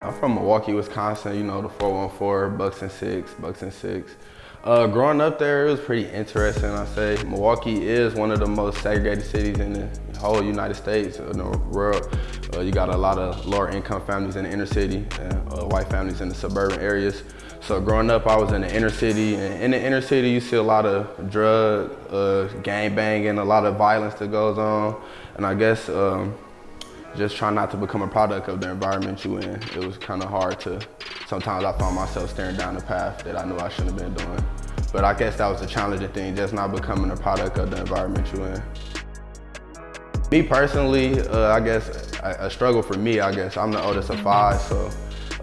I'm from Milwaukee, Wisconsin, you know, the 414, Bucks and six. Growing up there, it was pretty interesting, I say. Milwaukee is one of the most segregated cities in the whole United States, in the world. You got a lot of lower income families in the inner city and white families in the suburban areas. So growing up, I was in the inner city, and in the inner city, you see a lot of drug, gang banging, a lot of violence that goes on. And I guess just trying not to become a product of the environment you in. It was kind of hard to, sometimes I found myself staring down the path that I knew I shouldn't have been doing. But I guess that was the challenging thing, just not becoming a product of the environment you in. Me personally, I guess a struggle for me, I guess. I'm the oldest of five, so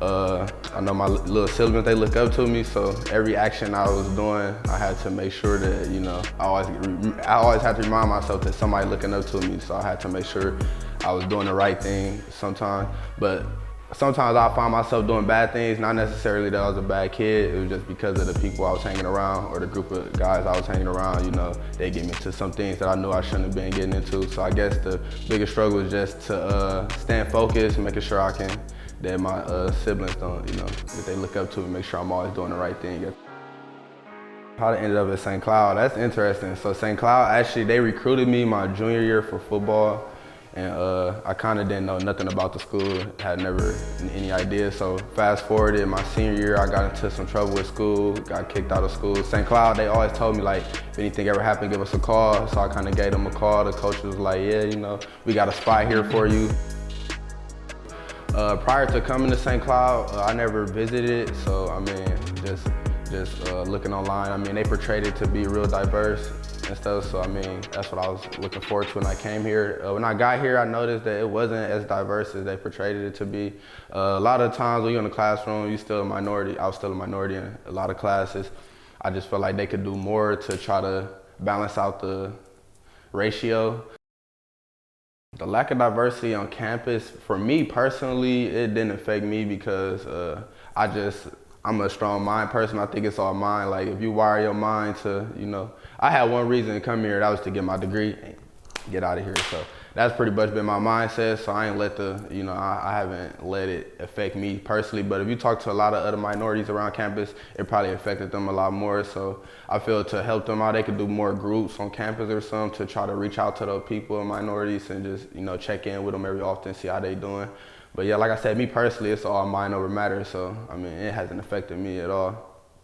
I know my little siblings, they look up to me, so every action I was doing, I had to make sure that, you know, I always had to remind myself that somebody looking up to me, so I had to make sure I was doing the right thing sometimes. But sometimes I find myself doing bad things, not necessarily that I was a bad kid, it was just because of the people I was hanging around or the group of guys I was hanging around, you know, they get me into some things that I knew I shouldn't have been getting into. So I guess the biggest struggle is just to stand focused, making sure that my siblings don't, you know, that they look up to me, make sure I'm always doing the right thing. How I ended up at St. Cloud, that's interesting. So St. Cloud, actually, they recruited me my junior year for football. And I kind of didn't know nothing about the school, had never any idea. So fast forwarded, my senior year, I got into some trouble with school, got kicked out of school. St. Cloud, they always told me, like, if anything ever happened, give us a call. So I kind of gave them a call. The coach was like, yeah, you know, we got a spot here for you. Prior to coming to St. Cloud, I never visited. So, I mean, just looking online, I mean, they portrayed it to be real diverse and stuff, so I mean, that's what I was looking forward to when I came here. When I got here, I noticed that it wasn't as diverse as they portrayed it to be. A lot of times when you're in the classroom, you're still a minority. I was still a minority in a lot of classes. I just felt like they could do more to try to balance out the ratio. The lack of diversity on campus, for me personally, it didn't affect me because I'm a strong mind person. I think it's all mind. Like, if you wire your mind to, you know, I had one reason to come here, that was to get my degree and get out of here. So that's pretty much been my mindset. So I ain't let I haven't let it affect me personally. But if you talk to a lot of other minorities around campus, it probably affected them a lot more. So I feel to help them out, they could do more groups on campus or something to try to reach out to those people and minorities and just, you know, check in with them every often, see how they doing. But yeah, like I said, me personally, it's all mind over matter. So, I mean, it hasn't affected me at all.